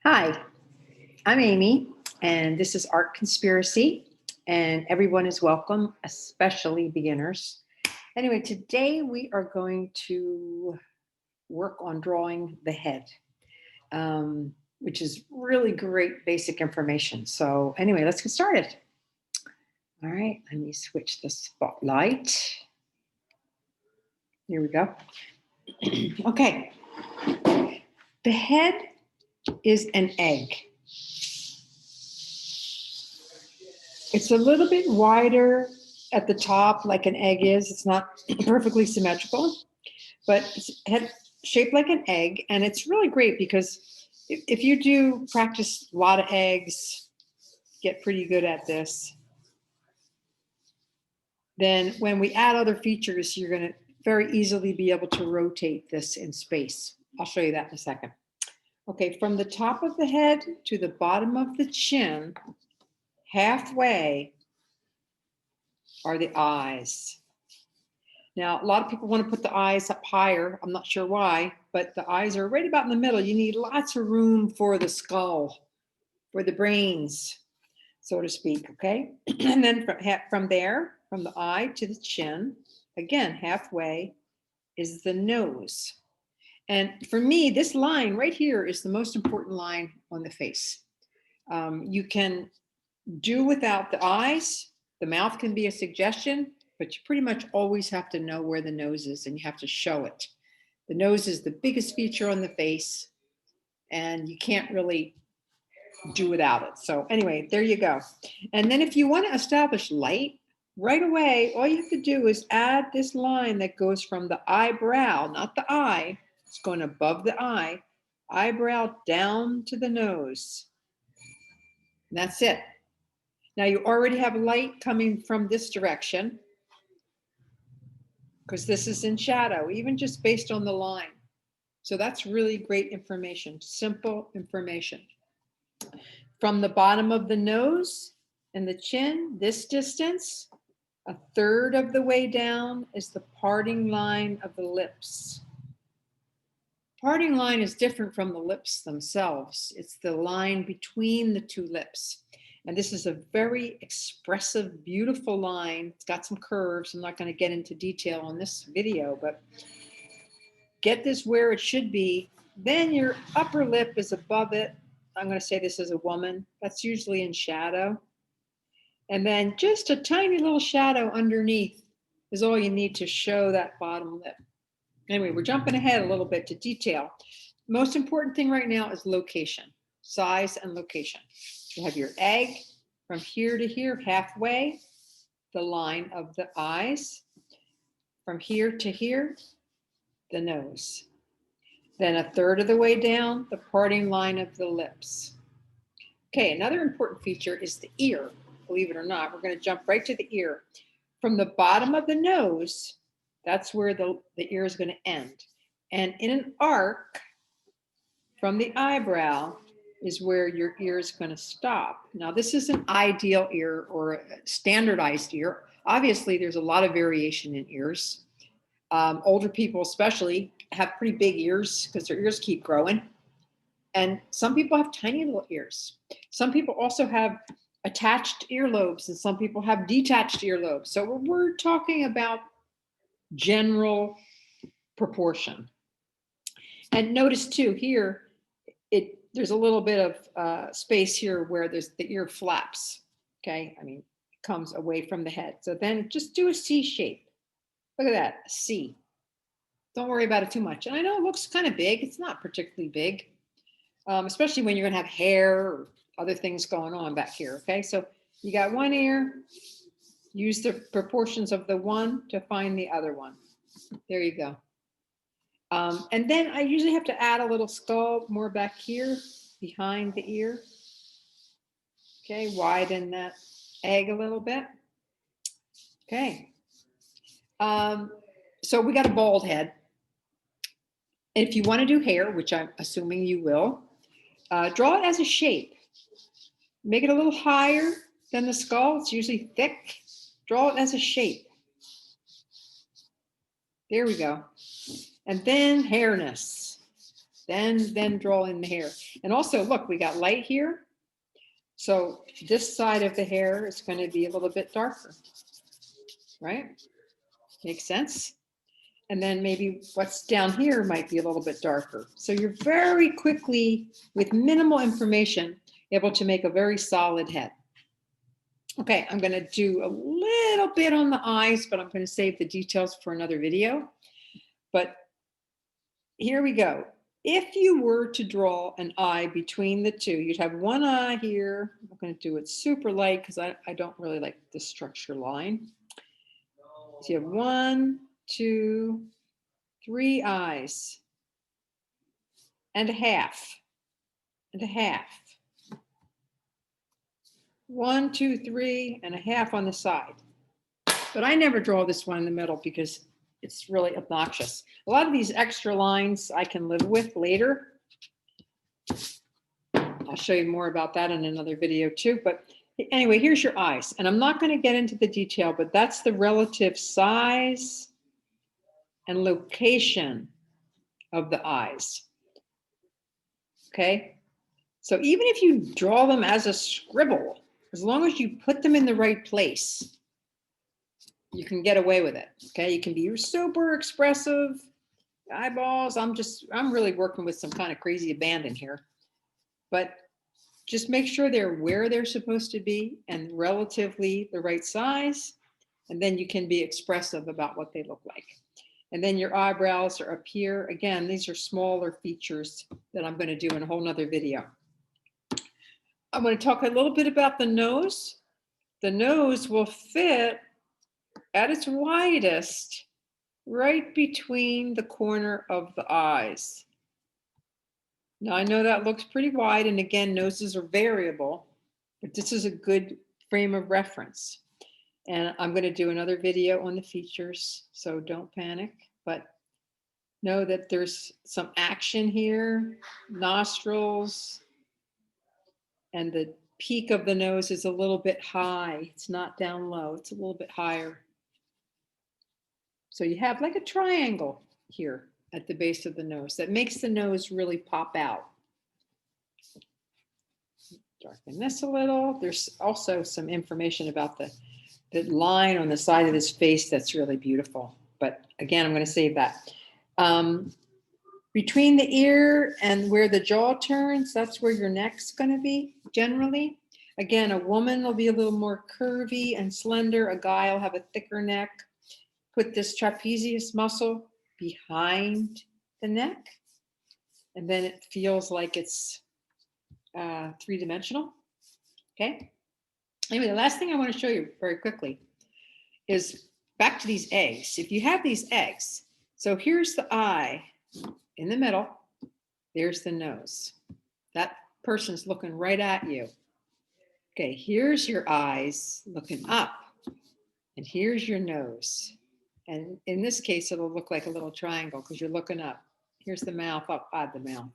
Hi, I'm Amy, and this is Art Conspiracy, and everyone is welcome, especially beginners. Anyway, today we are going to work on drawing the head, which is really great basic information. So, anyway, let's get started. All right, let me switch the spotlight. Here we go. Okay, the head is an egg. It's a little bit wider at the top, like an egg is. It's not perfectly symmetrical, but it's shaped like an egg. And it's really great because if you do practice a lot of eggs, get pretty good at this, then when we add other features, you're going to very easily be able to rotate this in space. I'll show you that in a second. Okay, from the top of the head to the bottom of the chin, halfway are the eyes. Now, a lot of people want to put the eyes up higher. I'm not sure why, but the eyes are right about in the middle. You need lots of room for the skull, for the brains, so to speak, okay? And then from there, from the eye to the chin, again, halfway is the nose. And for me, this line right here is the most important line on the face. You can do without the eyes. The mouth can be a suggestion, but you pretty much always have to know where the nose is and you have to show it. The nose is the biggest feature on the face and you can't really do without it. So anyway, there you go. And then if you want to establish light, right away, all you have to do is add this line that goes from the eyebrow, not the eye, it's going above the eye, eyebrow down to the nose. And that's it. Now you already have light coming from this direction because this is in shadow, even just based on the line. So that's really great information, simple information. From the bottom of the nose and the chin, this distance, a third of the way down is the parting line of the lips. Parting line is different from the lips themselves. It's the line between the two lips. And this is a very expressive, beautiful line. It's got some curves. I'm not going to get into detail on this video, but get this where it should be. Then your upper lip is above it. I'm going to say this is a woman. That's usually in shadow. And then just a tiny little shadow underneath is all you need to show that bottom lip. Anyway, we're jumping ahead a little bit to detail. Most important thing right now is location, size and location. You have your egg from here to here, halfway, the line of the eyes. From here to here, the nose. Then a third of the way down, the parting line of the lips. Okay, another important feature is the ear. Believe it or not, we're going to jump right to the ear. From the bottom of the nose, that's where the ear is going to end. And in an arc from the eyebrow is where your ear is going to stop. Now, this is an ideal ear or a standardized ear. Obviously, there's a lot of variation in ears. Older people especially have pretty big ears because their ears keep growing. And some people have tiny little ears. Some people also have attached earlobes and some people have detached earlobes. So we're talking about general proportion. And notice too here, there's a little bit of space here where there's the ear flaps. Okay, I mean, it comes away from the head. So then just do a C shape. Look at that, a C. Don't worry about it too much. And I know it looks kind of big. It's not particularly big, especially when you're gonna have hair or other things going on back here. Okay, so you got one ear. Use the proportions of the one to find the other one. There you go. And then I usually have to add a little skull more back here behind the ear. Okay, widen that egg a little bit. Okay. So we got a bald head. And if you want to do hair, which I'm assuming you will, draw it as a shape. Make it a little higher than the skull. It's usually thick. Draw it as a shape. There we go. And then hairness. then draw in the hair. And also, look, we got light here. So this side of the hair is going to be a little bit darker, right? Makes sense? And then maybe what's down here might be a little bit darker. So you're very quickly, with minimal information, able to make a very solid head. Okay, I'm going to do a little bit on the eyes, but I'm going to save the details for another video. But here we go. If you were to draw an eye between the two, you'd have one eye here. I'm going to do it super light because I don't really like the structure line. So you have 1, 2, 3 eyes and a half and a half. 1, 2, 3 and a half on the side. But I never draw this one in the middle because it's really obnoxious. A lot of these extra lines I can live with later. I'll show you more about that in another video too. But anyway, here's your eyes. And I'm not going to get into the detail, but that's the relative size and location of the eyes. Okay? So even if you draw them as a scribble, as long as you put them in the right place, you can get away with it. Okay, you can be super expressive eyeballs. I'm really working with some kind of crazy abandon here, but just make sure they're where they're supposed to be and relatively the right size, and then you can be expressive about what they look like. And then your eyebrows are up here. Again, these are smaller features that I'm going to do in a whole nother video. I'm going to talk a little bit about the nose. The nose will fit at its widest right between the corner of the eyes. Now I know that looks pretty wide, and again, noses are variable, but this is a good frame of reference. And I'm going to do another video on the features, so don't panic, but know that there's some action here, nostrils, and the peak of the nose is a little bit high. It's not down low, it's a little bit higher. So you have like a triangle here at the base of the nose that makes the nose really pop out. Darken this a little. There's also some information about the line on the side of his face that's really beautiful. But again, I'm going to save that. Between the ear and where the jaw turns, that's where your neck's going to be generally. Again, a woman will be a little more curvy and slender. A guy will have a thicker neck. Put this trapezius muscle behind the neck, and then it feels like it's three-dimensional. Okay. Anyway, the last thing I want to show you very quickly is back to these eggs. If you have these eggs, so here's the eye in the middle, there's the nose. That person's looking right at you. Okay, here's your eyes looking up, and here's your nose. And in this case, it'll look like a little triangle because you're looking up. Here's the mouth, up by the mouth.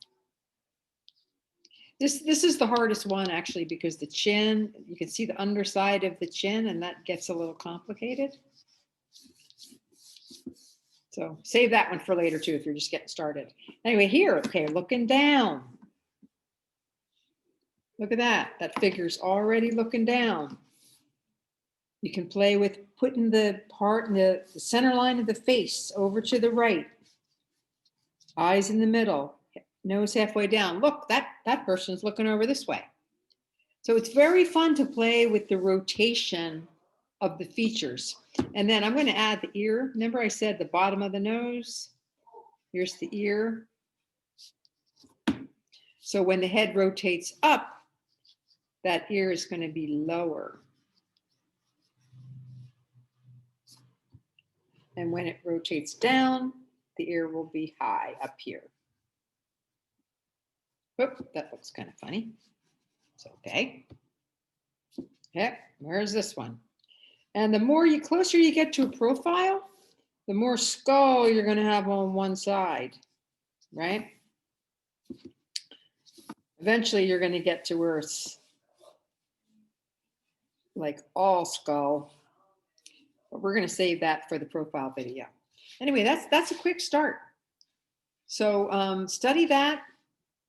This is the hardest one actually, because the chin, you can see the underside of the chin, and that gets a little complicated. So save that one for later too, if you're just getting started. Anyway, here, okay, looking down. Look at that. That figure's already looking down. You can play with putting the part in the center line of the face over to the right. Eyes in the middle, nose halfway down. Look, that person's looking over this way. So it's very fun to play with the rotation of the features. And then I'm going to add the ear. Remember I said the bottom of the nose? Here's the ear. So when the head rotates up, that ear is going to be lower. And when it rotates down, the ear will be high up here. Oop, that looks kind of funny. It's okay. Yeah, where's this one? And the more closer you get to a profile, the more skull you're going to have on one side, right? Eventually, you're going to get to where it's like all skull. But we're going to save that for the profile video. Anyway, that's a quick start. So study that,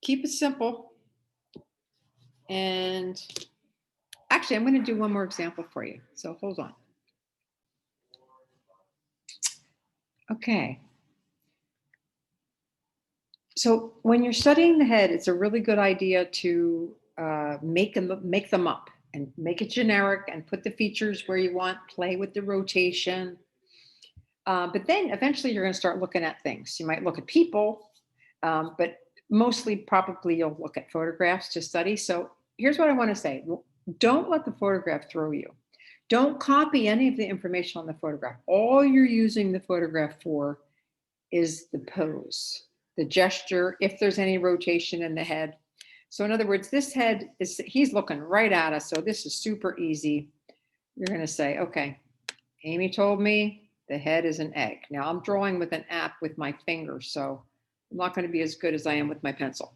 keep it simple. And actually, I'm going to do one more example for you. So hold on. Okay. So when you're studying the head, it's a really good idea to make them up and make it generic and put the features where you want, play with the rotation. But then eventually you're going to start looking at things. You might look at people, but mostly probably you'll look at photographs to study. So here's what I want to say. Don't let the photograph throw you. Don't copy any of the information on the photograph. All you're using the photograph for is the pose, the gesture, if there's any rotation in the head. So in other words, this head he's looking right at us. So this is super easy. You're going to say, okay, Amy told me the head is an egg. Now I'm drawing with an app with my finger, so I'm not going to be as good as I am with my pencil.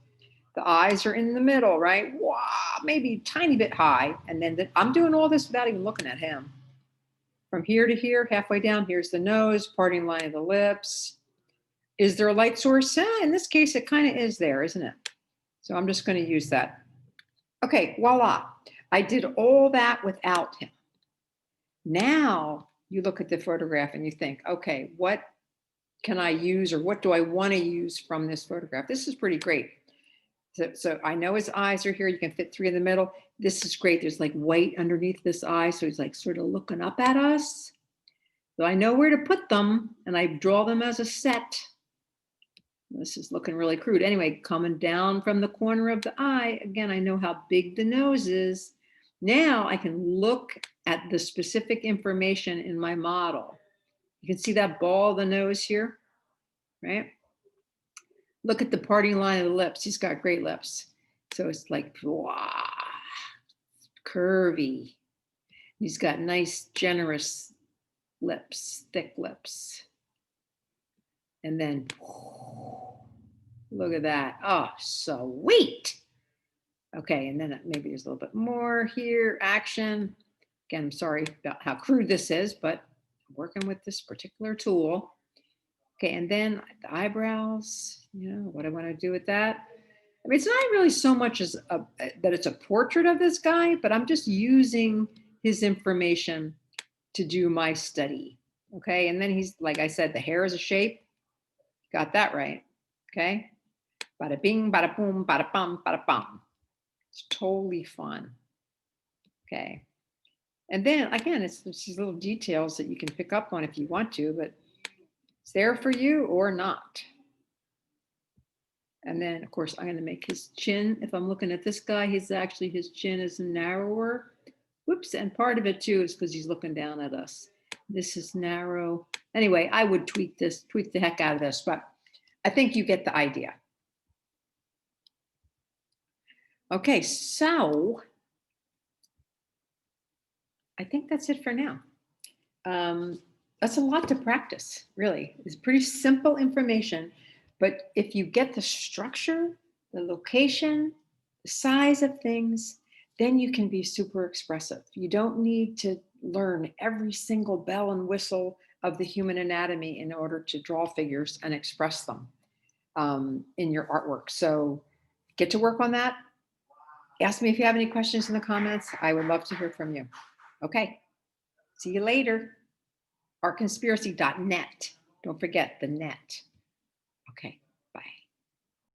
The eyes are in the middle, right? Wow, maybe a tiny bit high. And then I'm doing all this without even looking at him. From here to here, halfway down, here's the nose, parting line of the lips. Is there a light source? In this case, it kind of is there, isn't it? So I'm just going to use that. Okay, voila. I did all that without him. Now you look at the photograph and you think, okay, what can I use or what do I want to use from this photograph? This is pretty great. So I know his eyes are here. You can fit 3 in the middle. This is great. There's like white underneath this eye. So he's like sort of looking up at us. So I know where to put them and I draw them as a set. This is looking really crude. Anyway, coming down from the corner of the eye, again, I know how big the nose is. Now I can look at the specific information in my model. You can see that ball of the nose here, right? Look at the parting line of the lips. He's got great lips. So it's like, wow, curvy. He's got nice, generous lips, thick lips. And then, look at that. Oh, sweet. Okay, and then maybe there's a little bit more here, action. Again, I'm sorry about how crude this is, but I'm working with this particular tool. Okay, and then the eyebrows, what I want to do with that. I mean, it's not really so much as that it's a portrait of this guy, but I'm just using his information to do my study. Okay, and then he's, like I said, the hair is a shape. Got that right. Okay, bada bing, bada boom, bada bum, bada bum. It's totally fun. Okay, and then again, it's these little details that you can pick up on if you want to, but it's there for you or not. And then, of course, I'm going to make his chin. If I'm looking at this guy, his chin is narrower. Whoops, and part of it too is because he's looking down at us. This is narrow. Anyway, I would tweak the heck out of this, but I think you get the idea. Okay, so I think that's it for now. That's a lot to practice, really. It's pretty simple information, but if you get the structure, the location, the size of things, then you can be super expressive. You don't need to learn every single bell and whistle of the human anatomy in order to draw figures and express them in your artwork. So get to work on that. Ask me if you have any questions in the comments. I would love to hear from you. Okay, see you later. Artconspiracy.net. Don't forget the net.